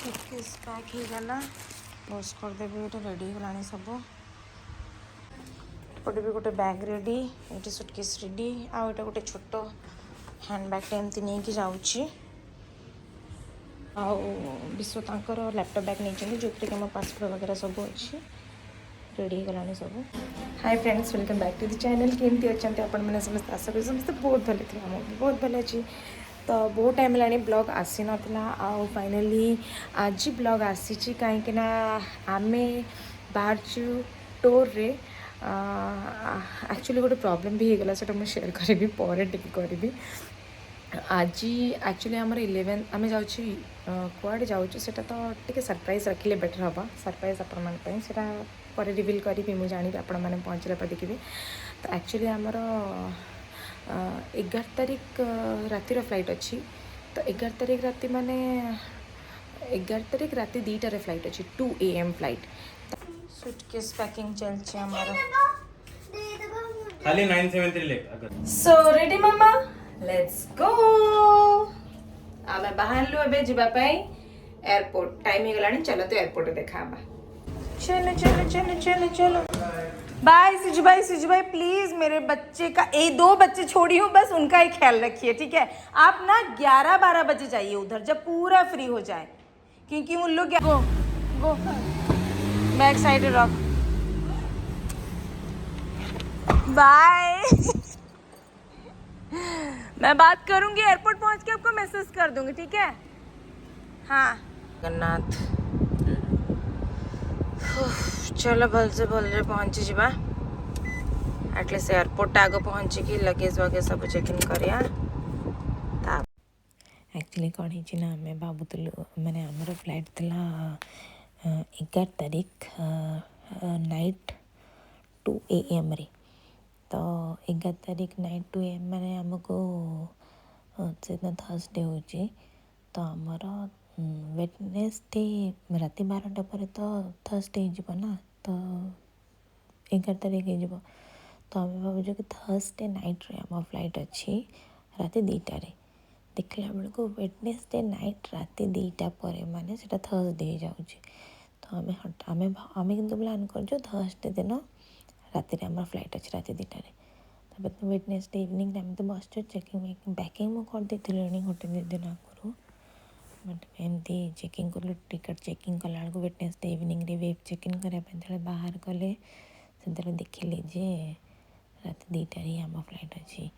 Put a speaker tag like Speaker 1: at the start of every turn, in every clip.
Speaker 1: Suitcase pack हो गला बस करदेवी ये रेडी होगा सब एपटे भी गोटे बैग रेडी ये सुटकेस रेडी आउ एटा गोटे छोट हैंडबैग एमती नहीं कि जाऊँगी आउ विश्व तांकर लैपटॉप बैग नहीं जो कि आम पासपोर्ट वगैरह सब अच्छी रेडी होगा सब। Hi friends welcome back to the channel केमती अच्छा आपण मैंने समस्त आशा करी समस्त बहुत भले थे आम भी बहुत भले अच्छी तो बहुत टाइम है ब्लॉग आसी नाला आउ फाइनाली आज ब्लॉग आसी कहीं आम बाहर टूर रे एक्चुअली गोटे प्रॉब्लम भी होगला से मुझे शेयर करी पर करी आज एक्चुअली आमर 11 आम जाऊँ कड़े जाऊँ से तो टे सरप्राइज रखिले बेटर हाँ सरप्राइज आपण से पर रिविल करी मुझे जानी आपण मैंने पहुँचला पर देखिए तो एक्चुअली आमर 11 तारिख रातिर फ्लाइट अच्छी तो 11 तारिख राति माने 11 तारिख राति 2टार फ्लाइट अच्छी 2 AM फ्लाइट सुटकेस पैकिंग चलছে हमारा
Speaker 2: खाली 973 ले अगर
Speaker 1: so ready mama let's go आमे बाहर लो अबे जिबा पई एयरपोर्ट टाइम ही गलानी चलो तो एयरपोर्ट देखा चलो चलो चलो चलो चलो बाय सिजू भाई प्लीज मेरे बच्चे का 2 बच्चे छोड़ी हूँ बस उनका ही ख्याल रखिए ठीक है आप ना 11-12 बजे जाइए उधर जब पूरा फ्री हो जाए क्योंकि उन लोग गो गो बैक साइड रख बाय मैं बात करूंगी एयरपोर्ट पहुंच के आपको मैसेज कर दूंगी ठीक है हाँ जगन्नाथ चलो भलसे भलसे पहुँची जावा एटलिस्ट एयरपोर्ट आग पहुँचिकी लगेज वगैरह सब चेक इन करिया एक्चुअली कौन है ना आम भावुलु मैंने आमर फ्लाइट थिला 11 तारिख नाइट 2 AM रे तो 11 तारिख नाइट 2 AM मैंने आमको से थर्सडे हो तो आमर वेडनेसडे राति 12टा पर तो थर्सडे हो ना तो 11 तारिख हो तो आम भावुँ कि थर्सडे नाइट रे आम फ्लाइट अच्छी राति 2टार देखला बेलू वेडनेसडे नाइट राति 2टा पर माने से थर्सडे हो जाऊँ तो आम कि प्लान कर थर्सडे दिन राति आम फ्लाइट अच्छी राति 2टार तब वेडनेसडे इवनिंग आम तो बस चेकिंग पैकिंग मुझे करदे गोटे 2 दिन आगुरी बट एमती चेकिंग कलु टिकट चेकिंग कला बेलू वेडनेसडे इवनिंग रे वेब चेकिंग करने बाहर कले से देखिले जे राति 2टार ही आम फ्लाइट अच्छी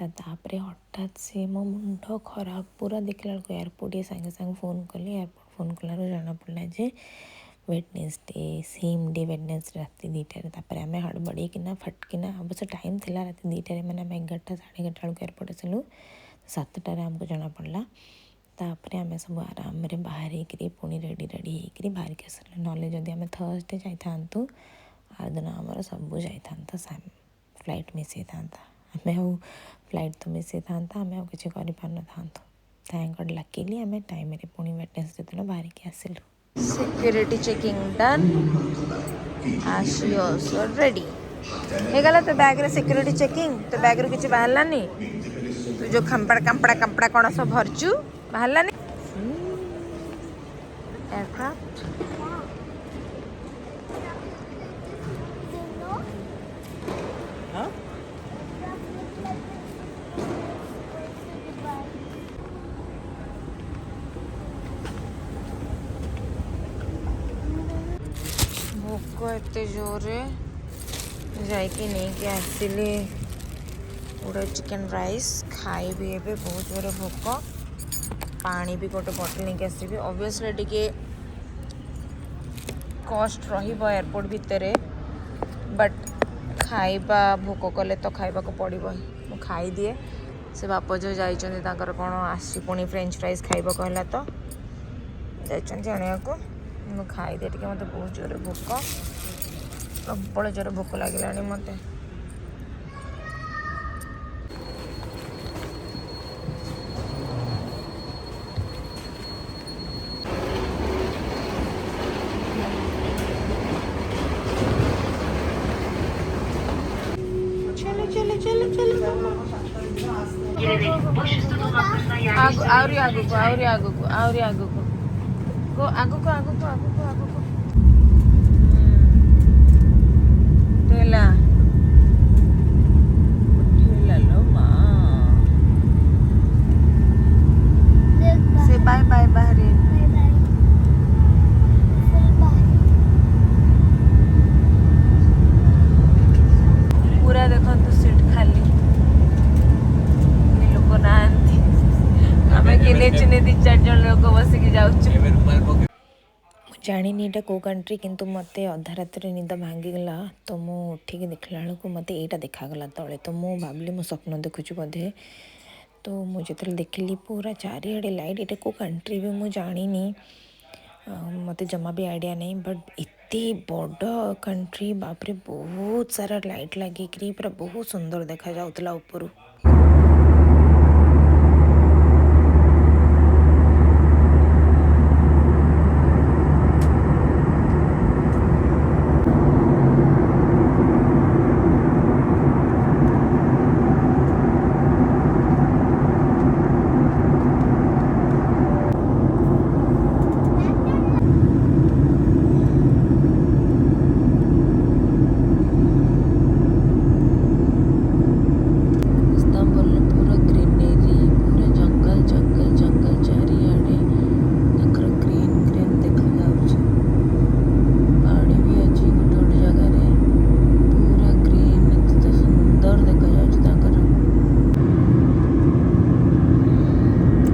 Speaker 1: तापर हठात से मो मुंड खराब पूरा देखला बेलू एयरपोर्ट ये सागे सागे फोन कले एयरपोर्ट फोन कलु जाना पड़ा जे वेडनेसडे सेम डे वेडनेसडे राति 2टार तापर आम हड़बड़ी किना फटकिना अवश्य टाइम थिला राति 2टार मैंने आम 11टा 11:30 बेलू एयरपोर्ट आसलु 7टार आमको जना पड़ा तापर आम सब आराम रे बाहर पुणी रेडी रेडी होकर बाहर के आसलु ना जदि आम थर्सडे जाइथांतु आ दिन आमर सब जाइथांता फ्लाइट मिस होता आम फ्लाइट तो मिस होता आम किसी कर थैंक गॉड लकीली आम टाइम रे पुणी वेडनेसडे दिन बाहर के आसलु सिक्योरिटी चेकिंग डन आज यू आल्सो रेडी हेगला तो बैग रे सिक्योरिटी चेकिंग तो बैग रे किसी बाहरलानी तू जो कंपड़ा कौन सब भरचु बाहरलानी एयरक्राफ्ट भोक एत जोरे जाइए नहीं कि आसिली गोटे चिकेन राइस खाइबी एबे बहुत जोरे भोक पानी भी गोटे बोतल नहीं आसबि ऑब्वियसली टिके कॉस्ट रहिबो एयरपोर्ट भितर बट खाइबा भोक कले तो खाइबा को पड़ो मु खाई दिए से बाप जो जाइछन्ति ताकर कोन आसी पुणी फ्रेंच फ्राइज खाइबा कहला तो जाइछन्ति आनिया को मु खाई दिए टिके मते बहुत जोरे भोक प्रबल जोरे भोक लागिलानी मते आहरी आगू ଆଗକୁ ଆଗକୁ ଆଗକୁ ଆଗକୁ ହେଲା लो माँ से बाय बाय बहरीन पूरा देखो तो सीट खाली लोक ना गिने चुने 2-4 जन लोक बसिक जाऊँ जानी एटा को कंट्री किंतु मते अधा रात निद भांगीगला तो मु उठिक देखला बेलू मत यहाँ देखागला तले तो मु भाविली मो स्वप्न देखुची बोधे तो मुझे देखिली पूरा चारिआडे लाइट ये को कंट्री भी मुझे जानी मत जमा भी आइडिया नहीं बट इतनी बड़ कंट्री बापरे बहुत सारा लाइट लगे पूरा बहुत सुंदर देखा जाउतला ऊपर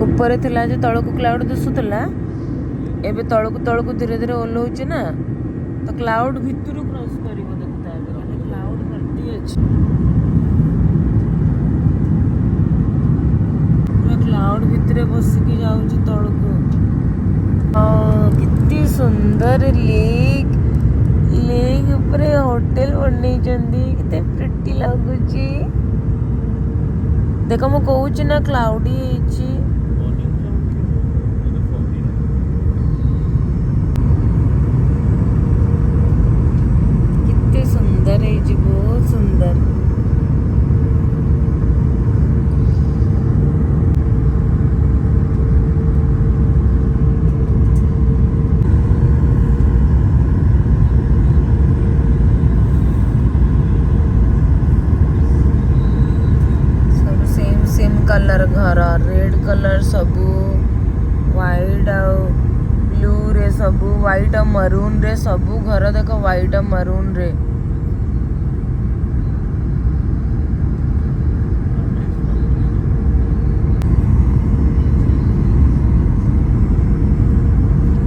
Speaker 1: ऊपर थिला जे तळकु क्लाउड दिसुतला एबे तळकु तळकु धीरे धीरे ओल्हौची ना तो क्लाउड भितरु क्रॉस करिवो देखुता एबे क्लाउड भर्ती अछि पूरा क्लाउड भितरे बसिकी जाउची तळकु कितनी सुंदर लेक लेक ऊपर होटल बनै जंदी किते प्रिटी लागुची देखो मो कहूची ना क्लाउडी हेची सुंदर है जी बहुत सुंदर सब सेम सेम कलर घर रेड कलर सबू व्हाइट ब्लू रे सबू व्हाइट और मरून रे सबू घर देख व्हाइट और मरून रे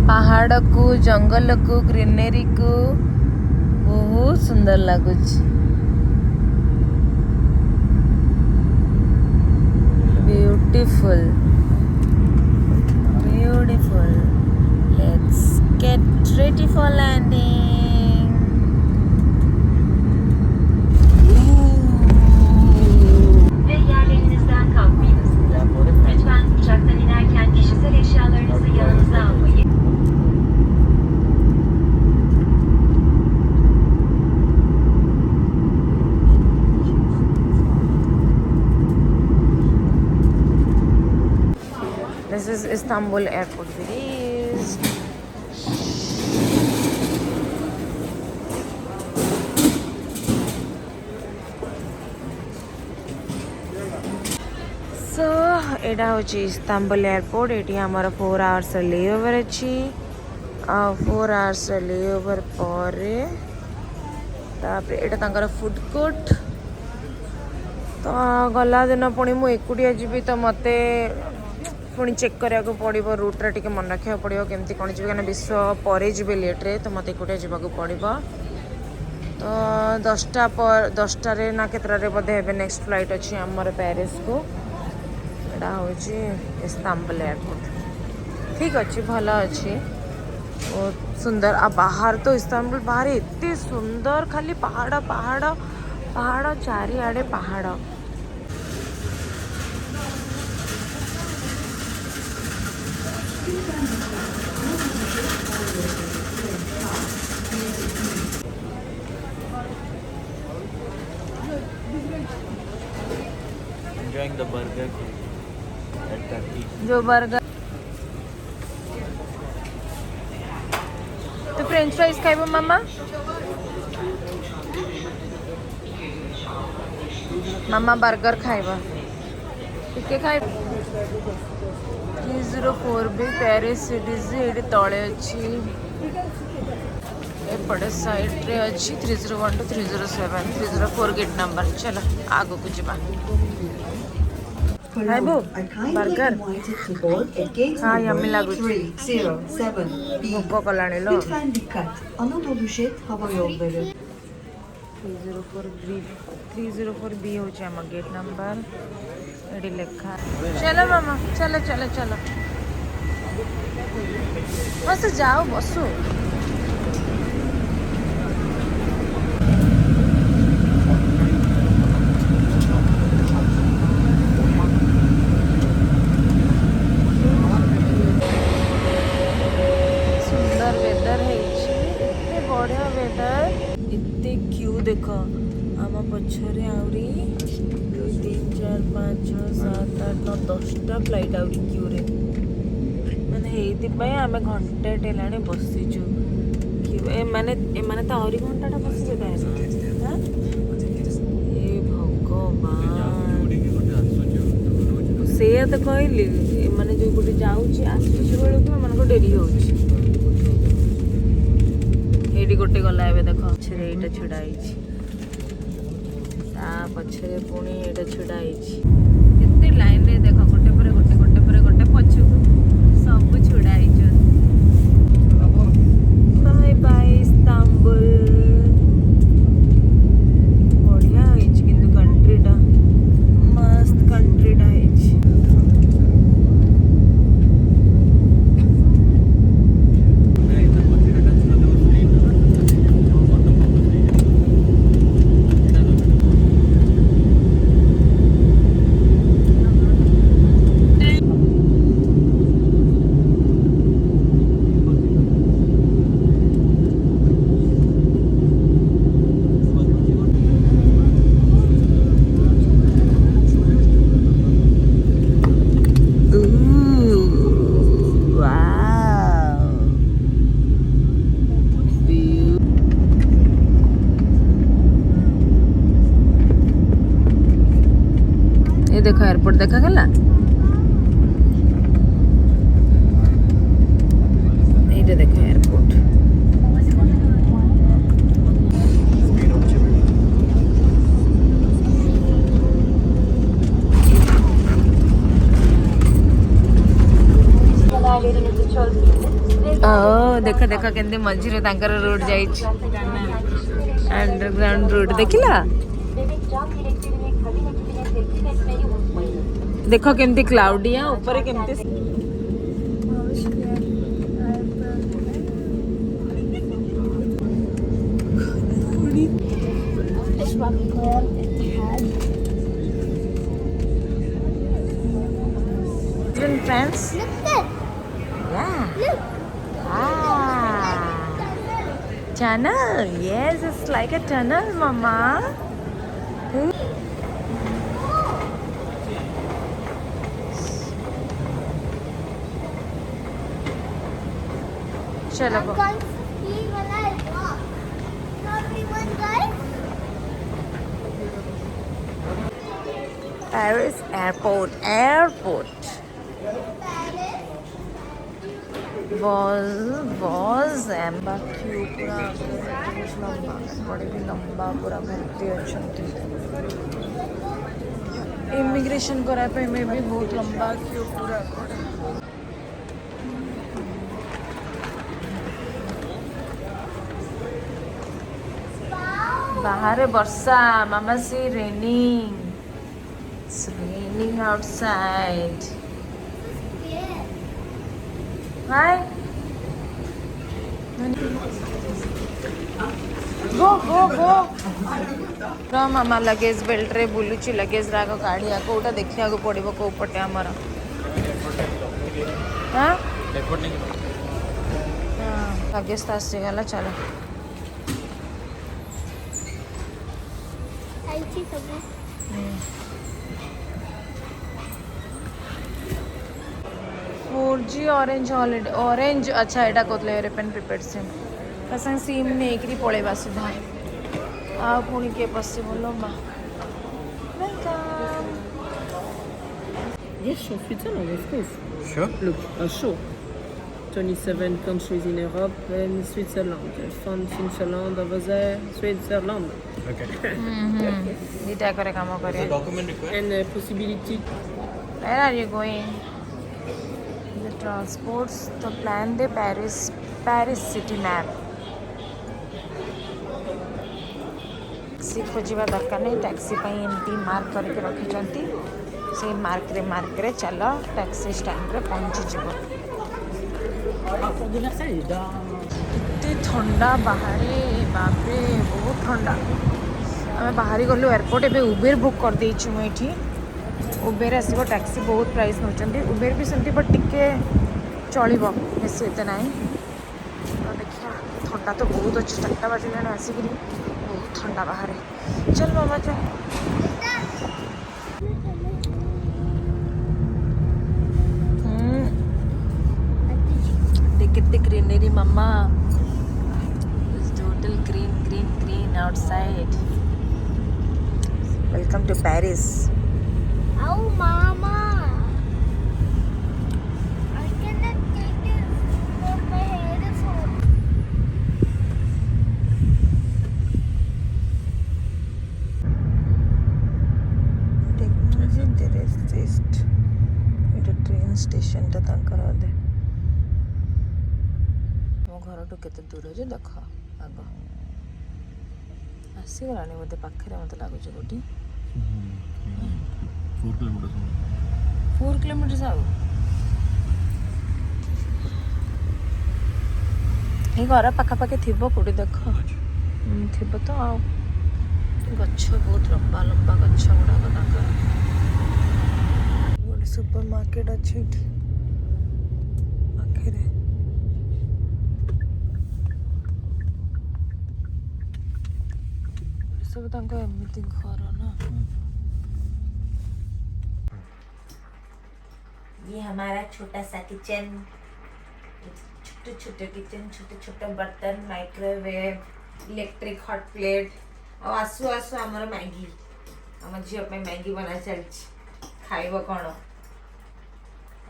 Speaker 1: पहाड़ को जंगल को ग्रीनरी को बहुत सुंदर लगुच beautiful beautiful let's get ready for landing
Speaker 2: ve yerlerinizden kalkmayınız. Lütfen uçaktan inerken kişisel eşyalarınızı yanınıza almayı
Speaker 1: This is Istanbul airport it is so एटा होची इस्तांबुल एयरपोर्ट एटी हमारा 4 आवर्स लेओवर अच्छी 4 आवर्स लेओवर पर एटा तांकर food court तो गला दिन पुणी मु एकुटिया जीवी तो मते पुणी चेक करा पड़ो रूट्रे टे मन रखा पड़ो केमती कौन जी क्या विश्व पर जी लेट्रे तो मत एकुटिया जावाक पड़ो तो 10टा ना केतरे बोधे नेक्स्ट फ्लाइट अच्छी आमर पेरिस को एटा हूँ इस्तांबुल एयरपोर्ट ठीक अच्छे भल अच्छे बहुत सुंदर आ बाहर तो इस्तांबुल बाहर एते सुंदर खाली पहाड़ पहाड़ पहाड़ चारिआडे पहाड़
Speaker 3: Enjoying the Burger King at Turkey.
Speaker 1: जो बर्गर फ्रेंच फ्राइज खाइबो मामा मामा बर्गर खाइबो टिके खाइ 304 भी पेरिस सिटीज ये तले अच्छी एपटे साइड रे अच्छी 301 to 307 304 गेट नंबर चलो आगो को जीवा खाइबो बर्गर हाँ यम्मी लागुची भोक कलाणी लो
Speaker 3: Lütfen dikkat. Anadolu Jet Hava Yolları.
Speaker 1: 304 B हो गेट नंबर ये लेखा चलो मामा चलो चलो चलो बस जाओ बसु सुंदर वेदर है इतने बढ़िया वेदर इतने क्यू देख आम पछरे आहरी 3 4 5 6 7 8 9 10टा फ्लाइट आहरी क्यू रे माने हेइतिपाई आमे घंटे टेलाणी बसिचु क्यू ए माने तो आहरी घंटाटा बसिबे ताहे हां ए भगवान से तो कहली माने जो गोटे जाउची आसुची बेलू को मन को डेरी होउची एडी गोटे गला एबे देखो पछरे एटा छुडा आइची ता पछरे पुणी एटा छुडा आइची केते लाइन रे देखो गोटे पर गोटे गोटे पर गोटे पछु सब छुडा आइछ बाय बाय इस्तांबुल बढ़िया आइछ किंतु कंट्रीटा मस्त कंट्रीटा आइछ ये देखो एयरपोर्ट देखा गला ये देखो एयरपोर्ट देखा देखा केंदे मझिरे तांकर रोड जाइछ अंडरग्राउंड रोड देखिला देखो केमती क्लाउडी है ऊपर केमती friends yeah tunnel yes it's like a tunnel mama चलो Paris airport was एम्बाक्यू पूरा बड़े भी लंबा पूरा भर्ती अच्छी इमिग्रेशन कराए में भी बहुत लंबा क्यू पूरा बाहर वर्षा मामा see raining It's raining outside. Hi. Go. रो मामा लगेज बेल्ट रे बुलुची लगेज राग काढ़िया कोटा देखिया को पड़िबो को पटे हमर हां लगेज तो आसी गला चलो आईची सब 4G ऑरेंज हॉलिडे ऑरेंज अच्छा एटा कोतले यूरोपियन प्रीपेड सिम सागे सिम नहीं पलैबा सीधा आ पुणी किए पशल माँ
Speaker 4: Yes, show Switzerland, of course.
Speaker 5: Sure.
Speaker 4: Look, a show. 27 countries in Europe and Switzerland. France, Switzerland, over there, Switzerland.
Speaker 5: Okay.
Speaker 1: दीटा करे काम करे
Speaker 5: Document required.
Speaker 4: And possibility.
Speaker 1: Where are you going? The transports the plan the Paris city map. Taxi खोजा दरकार नहीं taxi एमती mark करके रखी से मार्क रे चल टैक्सी स्टैंड रे पहुँची जीव एते ठंडा बाहर बापरे बहुत ठंडा आम बाहरी गलु एयरपोर्ट एवं उबेर बुक कर देची मुझे उबेर आसो टैक्सी बहुत प्राइस नौ उबेर भी सेमती बट टिके चलो बेसी एत ना तो देखिए ठंडा तो बहुत अच्छे 4टा बाजिले आसिक बहुत ठंडा बाहर चल मामा चल कितनी greenery mamma total green outside welcome to Paris
Speaker 6: Oh, Mama! I cannot take this because my hair is hot.
Speaker 1: Technology interest ये ट्रेन स्टेशन टा तांकर अदे मो घर टू केते दूर जे देख आग आसी गलानी बोधे पाखरे मते लागुछ गोटी
Speaker 5: 4 kilometers.
Speaker 1: 4 किलोमीटर आउ ये घर पाखापाखि थी कौटी देख थी तो आ गछ बहुत लंबा लंबा गछ गुड़ाक गोटे सुपर मार्केट अच्छे पाखे सब एमती घर ना ये हमारा छोटा सा किचन छोटे छोटे किचन छोटे छोटे बर्तन माइक्रोवेव इलेक्ट्रिक हॉट प्लेट और आसु आसु आमर मैगी आम झील मैगी बना चलती खाइब कौन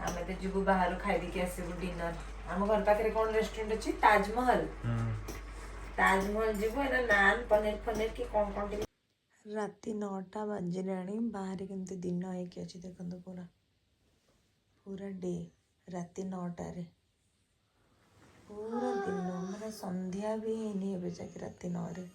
Speaker 1: आम तो जीवु बाहर खाई के आसबू डिनर आम घर पाखे कौन रेस्टोरेंट अच्छी ताजमहल ताजमहल जीवु एना नान पनीर फनीर की कौन कौन राति 9टा बाजिले बाहर केमती दिन होइके अच्छी देखो पूरा पूरा डे राति 9टारे पूरा दिन मैंने संध्या भी है जाके राति 9 रे